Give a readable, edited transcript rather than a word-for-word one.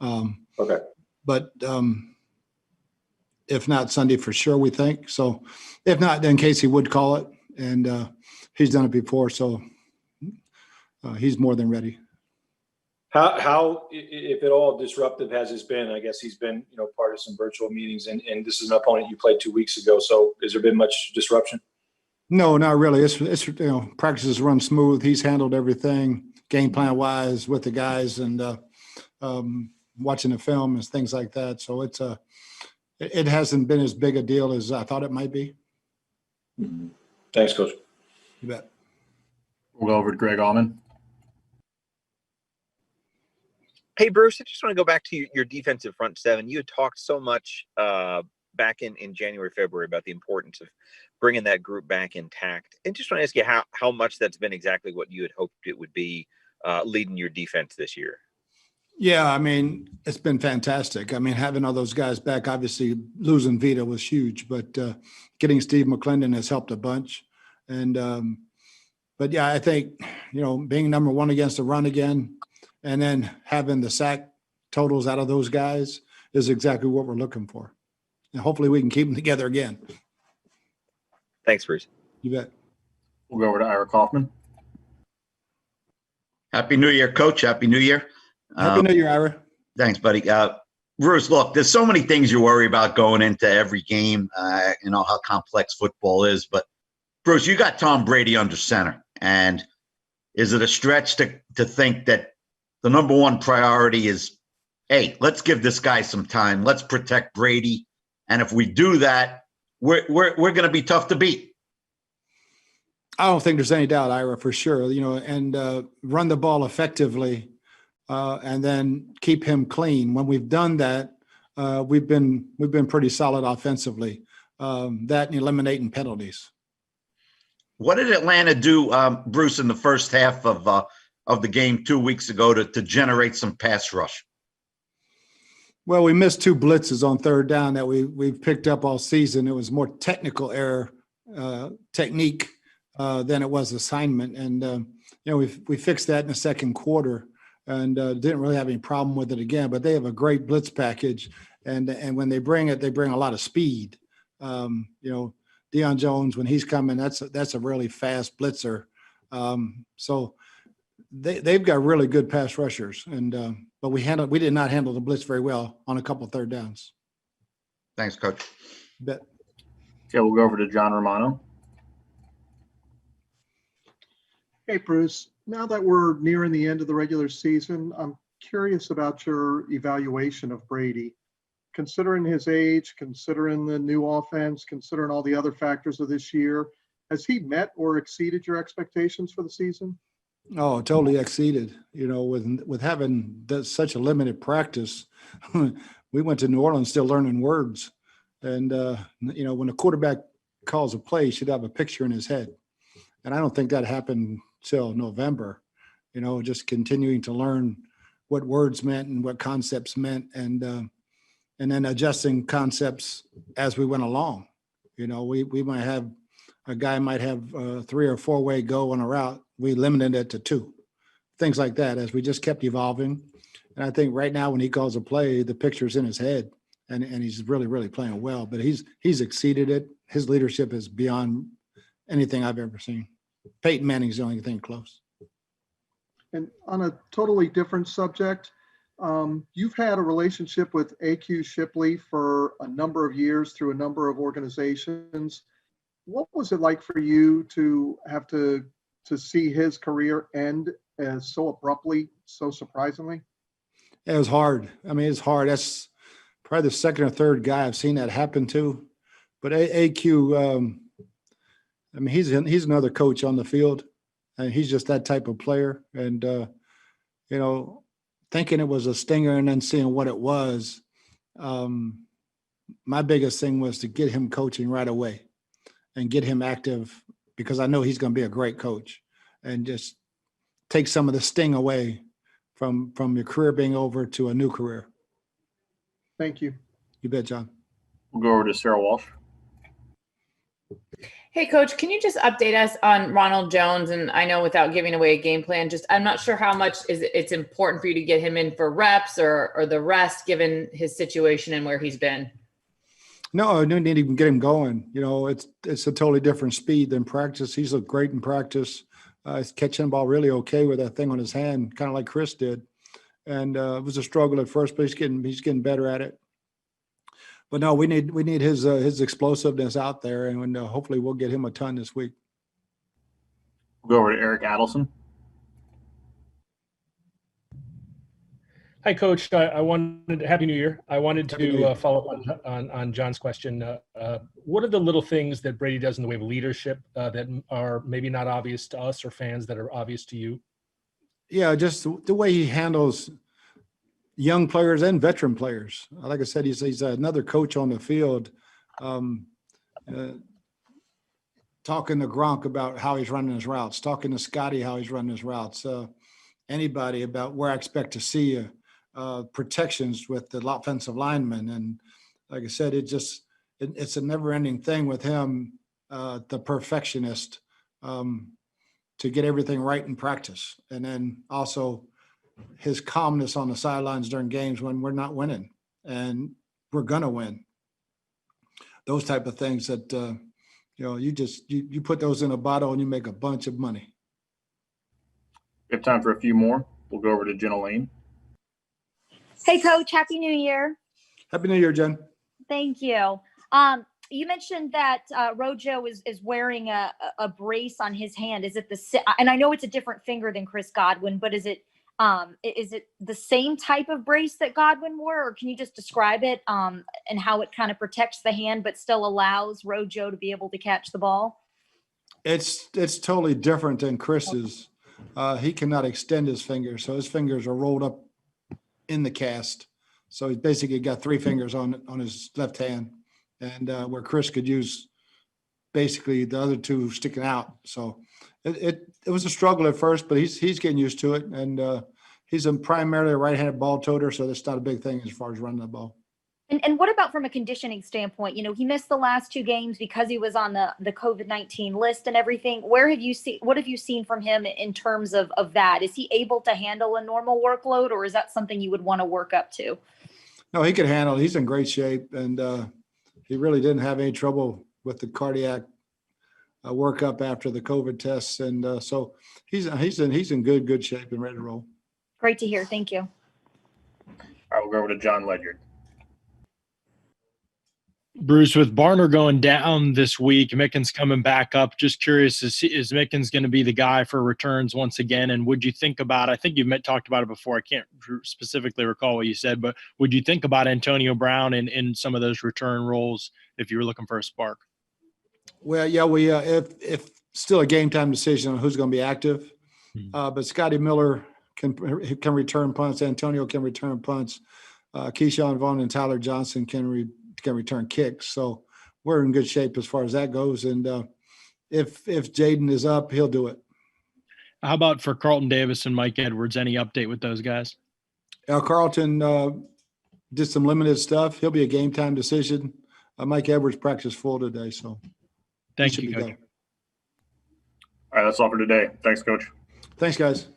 Okay. But if not Sunday for sure, we think. So if not, then Casey would call it, and he's done it before, so he's more than ready. How, if at all, disruptive has this been? I guess he's been, part of some virtual meetings, and this is an opponent you played 2 weeks ago. So has there been much disruption? No, not really. It's practices run smooth. He's handled everything game plan wise with the guys, and watching the film and things like that. So it hasn't been as big a deal as I thought it might be. Mm-hmm. Thanks, Coach. You bet. We'll go over to Greg Allman. Hey, Bruce, I just want to go back to your defensive front seven. You had talked so much back in January, February about the importance of bringing that group back intact. And just want to ask you how much that's been exactly what you had hoped it would be leading your defense this year. Yeah, I mean, it's been fantastic. I mean, having all those guys back, obviously losing Vita was huge, but getting Steve McClendon has helped a bunch. And but yeah, I think, being number one against the run again, and then having the sack totals out of those guys is exactly what we're looking for. And hopefully we can keep them together again. Thanks, Bruce. You bet. We'll go over to Ira Kaufman. Happy New Year, Coach. Happy New Year. Happy New Year, Ira. Thanks, buddy. Bruce, look, there's so many things you worry about going into every game, how complex football is. But, Bruce, you got Tom Brady under center. And is it a stretch to think that the number one priority is, hey, let's give this guy some time. Let's protect Brady. And if we do that, we're going to be tough to beat. I don't think there's any doubt, Ira, for sure, and run the ball effectively and then keep him clean. When we've done that, we've been pretty solid offensively, that and eliminating penalties. What did Atlanta do, Bruce, in the first half of the game 2 weeks ago to generate some pass rush? Well, we missed 2 blitzes on third down that we've picked up all season. It was more technical error, technique than it was assignment. And, we fixed that in the second quarter and didn't really have any problem with it again. But they have a great blitz package. And when they bring it, they bring a lot of speed. Deion Jones, when he's coming, that's a really fast blitzer. So they've got really good pass rushers, but we did not handle the blitz very well on a couple of third downs. Thanks, Coach. Bet. Okay, we'll go over to John Romano. Hey, Bruce. Now that we're nearing the end of the regular season, I'm curious about your evaluation of Brady. Considering his age, considering the new offense, considering all the other factors of this year, has he met or exceeded your expectations for the season? Oh, totally exceeded. With having such a limited practice, we went to New Orleans still learning words. And, when a quarterback calls a play, he should have a picture in his head. And I don't think that happened till November, just continuing to learn what words meant and what concepts meant, and then adjusting concepts as we went along. We might have a guy might have a 3 or 4 way go on a route. We limited it to 2, things like that, as we just kept evolving. And I think right now when he calls a play, the picture's in his head, and he's really, really playing well. But he's exceeded it. His leadership is beyond anything I've ever seen. Peyton Manning's the only thing close. And on a totally different subject, you've had a relationship with AQ Shipley for a number of years through a number of organizations. What was it like for you to have to see his career end as so abruptly, so surprisingly? It was hard. I mean, it's hard. That's probably the second or third guy I've seen that happen to. But AQ, he's another coach on the field, and he's just that type of player. And, thinking it was a stinger and then seeing what it was, my biggest thing was to get him coaching right away and get him active, because I know he's going to be a great coach, and just take some of the sting away from your career being over to a new career. Thank you. You bet, John. We'll go over to Sarah Walsh. Hey, Coach, can you just update us on Ronald Jones? And I know without giving away a game plan, just I'm not sure how much it's important for you to get him in for reps or the rest, given his situation and where he's been. No, I didn't even get him going. You know, it's a totally different speed than practice. He's looked great in practice. He's catching the ball really okay with that thing on his hand, kind of like Chris did. And it was a struggle at first, but he's getting better at it. But no, we need his explosiveness out there, and hopefully we'll get him a ton this week. We'll go over to Eric Adelson. Hi, Coach. Happy New Year. I wanted to follow up on John's question. What are the little things that Brady does in the way of leadership that are maybe not obvious to us or fans that are obvious to you? Yeah, just the way he handles young players and veteran players. Like I said, he's another coach on the field, talking to Gronk about how he's running his routes, talking to Scotty how he's running his routes, anybody about where I expect to see you. Protections with the offensive linemen. And like I said, it's a never ending thing with him, the perfectionist, to get everything right in practice. And then also his calmness on the sidelines during games when we're not winning and we're going to win. Those type of things that, you put those in a bottle and you make a bunch of money. We have time for a few more. We'll go over to Jenna Lane. Hey, Coach. Happy New Year. Happy New Year, Jen. Thank you. You mentioned that Rojo is wearing a brace on his hand. Is it and I know it's a different finger than Chris Godwin, but is it the same type of brace that Godwin wore, or can you just describe it and how it kind of protects the hand but still allows Rojo to be able to catch the ball? It's totally different than Chris's. He cannot extend his fingers, so his fingers are rolled up in the cast. So he's basically got three fingers on his left hand, and where Chris could use basically the other two sticking out. So it was a struggle at first, but he's getting used to it, and he's primarily a right-handed ball toter, so that's not a big thing as far as running the ball. And what about from a conditioning standpoint? You know, he missed the last 2 games because he was on the COVID-19 list and everything. What have you seen from him in terms of that? Is he able to handle a normal workload, or is that something you would want to work up to? No, he could handle it. He's in great shape, and he really didn't have any trouble with the cardiac workup after the COVID tests, and so he's in good shape and ready to roll. Great to hear. Thank you. All right, we'll go over to John Ledyard. Bruce, with Barner going down this week, Mickens coming back up. Just curious, is Mickens going to be the guy for returns once again? And would you think about, I think you've talked about it before, I can't specifically recall what you said, but would you think about Antonio Brown in some of those return roles if you were looking for a spark? Well, yeah, we if still a game time decision on who's going to be active, but Scotty Miller can return punts. Antonio can return punts. Keyshawn Vaughn and Tyler Johnson can return kicks. So we're in good shape as far as that goes. And if Jaden is up, he'll do it. How about for Carlton Davis and Mike Edwards? Any update with those guys? Carlton did some limited stuff. He'll be a game time decision. Mike Edwards practiced full today. So thank you, Coach. All right, that's all for today. Thanks, Coach. Thanks, guys.